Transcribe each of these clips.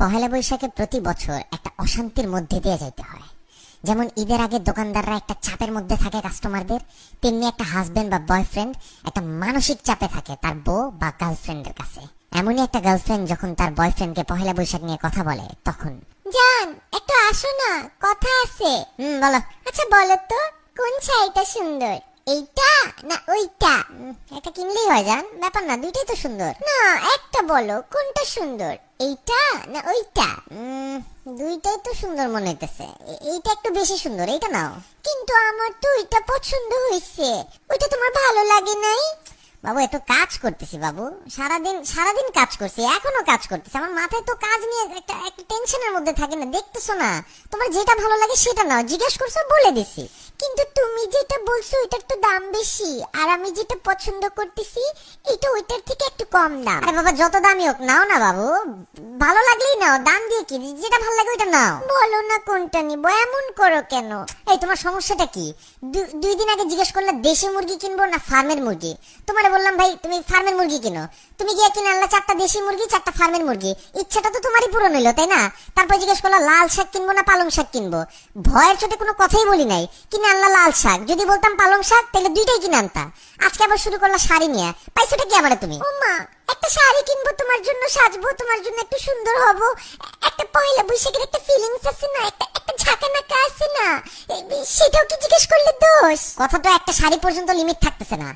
পহেলা বৈশাখে প্রতি বছর একটা অশান্তির মধ্যে দিয়ে যাইতে হয়। যেমন ঈদের আগে দোকানদাররা একটা চাপের মধ্যে থাকে কাস্টমারদের, তেমনি একটা হাজবেন্ড বা বয়ফ্রেন্ড একটা মানসিক চাপে থাকে তার বউ বা গার্লফ্রেন্ডের কাছে। এমনই একটা গার্লফ্রেন্ড যখন তার বয়ফ্রেন্ডকে পহেলা বৈশাখ নিয়ে কথা বলে তখন, জান একটু আসো না, কথা আছে। বলো। আচ্ছা বলো তো, কোন শাড়িটা সুন্দর, এইটা না ওইটা? একটা কিনলেই হয় জান, ব্যাপার না, দুইটাই তো সুন্দর। না একটা বলো, কোনটা সুন্দর, এইটা না ওইটা? দুইটাই তো সুন্দর মনে হইতেছে, এইটা একটু বেশি সুন্দর, এইটা নাও। কিন্তু আমার তো ওইটা পছন্দ হয়েছে, ওইটা তোমার ভালো লাগে নাই? বাবু একটু কাজ করতেছি বাবু, সারাদিন কাজ করছি, এখনো কাজ করতেছি, আমার মাথায় তো কাজ নিয়ে একটা টেনশনের মধ্যে থাকে না, দেখতেছো না? তোমার যেটা ভালো লাগে সেটা নাও, জিজ্ঞেস করছো বলে দিছি। কিন্তু তুমি যেটা বলছো ওইটার তো দাম বেশি, আর আমি যেটা পছন্দ করতেছি এটা ওইটার থেকে একটু কম দাম। আরে বাবা যত দামি হোক নাও না বাবু, ভালো লাগলেই নাও, দাম দিয়ে কি, যেটা ভালো লাগে ওইটা নাও। বলো না কোনটা নিবো, এমন করো কেন? এই তোমার সমস্যাটা কি? 2 দিন আগে জিজ্ঞেস করলে দেশি মুরগি কিনবো না ফার্মের মুরগি, তোমারে বললাম ভাই তুমি ফার্মের মুরগি কিনো, তুমি গিয়ে কিনে আনলা 4টা দেশি মুরগি 4টা ফার্মের মুরগি, ইচ্ছাটা তো তোমারই পূরণ হইলো তাই না? তারপর জিজ্ঞেস করলা লাল শাক কিনবো না পালং শাক কিনবো, ভয়ের চোটে কোনো কথাই বলি নাই, কিনে আনলা লাল শাক, যদি বলতাম পালং শাক তাহলে দুইটাই কিনে আনতা। আজকে আবার শুরু করলা শাড়ি নিয়ে, পাইছোটা কি আমারে তুমি? ও মা, একটা শাড়ি কিনবো তোমার জন্য, সাজবো তোমার জন্য, একটু সুন্দর হব, একটা পয়লা বৈশাখের একটা ফিলিংস আছে না, একটা ঝাঁকানাকা আছে না, সেটাও কি জিজ্ঞেস করলে দোষ? কথা তো একটা শাড়ি পর্যন্ত লিমিট থাকতেছে না।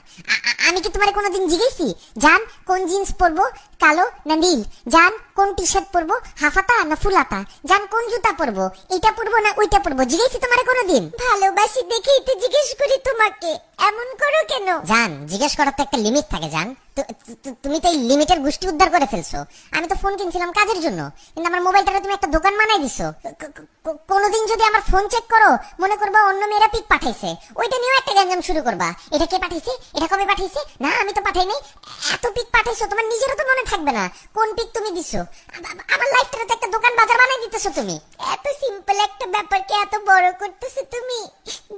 আমি কি তোমারে কোনোদিন জিজ্ঞেসি জান কোন জিন্স পরবো, কালো না নীল? জান কোন টি শার্ট পরবো, হাফাতা না ফুলাতা? জান কোন জুতা পরবো, এটা পরবো না ওইটা পরবো? জিজ্ঞেসি তোমারে কোনোদিন? ভালোবাসি দেখেই তো জিজ্ঞেস করি তোমাকে, এমন করো কেন? জান জিজ্ঞেস করার তো একটা লিমিট থাকে জান, তুমি তো এই লিমিটের গোষ্ঠী উদ্ধার করে ফেলছো। আমি তো ফোন কিনছিলাম কাজের জন্য, কিন্তু আমার মোবাইলটাকে তুমি একটা দোকান বানাই দিছো। কোনোদিন যদি আমার ফোন চেক করো মনে করবা অন্য মেয়েরা পিক পাঠাইছে, ওইটা নিয়েও একটা গ্যাঞ্জাম শুরু করবা, এটা কে পাঠাইছে, এটা কবে পাঠাইছে, না আমি তো পাঠাই নাই। এত পিক পাঠাইছো তোমার নিজেরও তো মনে থাকবে না কোন পিক তুমি দিছো। আমার লাইফটাতে তো একটা দোকান বাজার বানাই দিতেছো তুমি। এত সিম্পল একটা ব্যাপারকে এত বড় করতেছো তুমি।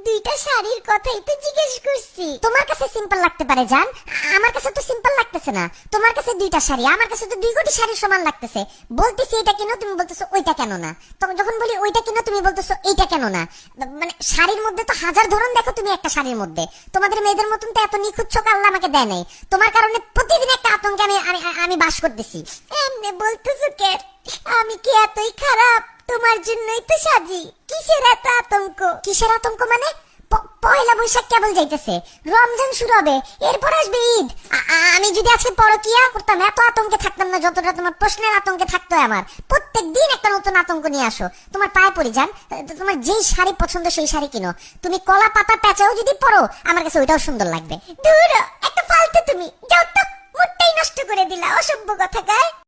দুইটা শাড়ির কথাই তো জিজ্ঞেস করছি। তোমার কাছে সিম্পল লাগতে পারে জান, আমার কাছে তো সিম্পল লাগতেছে না। তোমার কাছে 2টা শাড়ি, আমার কাছে তো 2 কোটি শাড়ির সমান লাগতেছে। বলতেছি এটা কেন, তুমি বলতেছো ওইটা কেন না। তখন যখন বলি ওইটা কেন, তুমি বলতেছো এইটা কেন না। মানে শাড়ির মধ্যে তো হাজার ধরন দেখো তুমি একটা শাড়ির মধ্যে। তোমাদের মেয়েদের মতন তো এত নিখুঁত চোখ আল্লাহ আমাকে দেয় নাই। তোমার কারণে প্রতিদিন একটা আতঙ্কে আমি বাস করতেছি। এমনি বলতেছো কে? আমি কি এতই খারাপ? তোমার জন্যই তো সাজি। কিসের এত আতঙ্ক? কিসের আতঙ্ক মানে? পয়লা বৈশাখ কেবল যাইতেছে, রমজান শুরু হবে, এরপর আসবে ঈদ। আমি যদি আজকে পরকিয়া করতাম এত আতঙ্কে থাকতাম না যতটা তোমার প্রশ্নের আতঙ্কে থাকতো আমার। প্রত্যেক দিন একটা নতুন আতঙ্ক নিয়ে আসো। তোমার পায়ে পড়ি যান, তোমার যেই শাড়ি পছন্দ সেই শাড়ি কিনো। তুমি কলা পাতা প্যাঁচাও যদি পরো আমার কাছে ওইটাও সুন্দর লাগবে। দূর, একটা ফালতু তুমি, যাও তো, মুডটাই নষ্ট করে দিলা, অসভ্য কথাকার।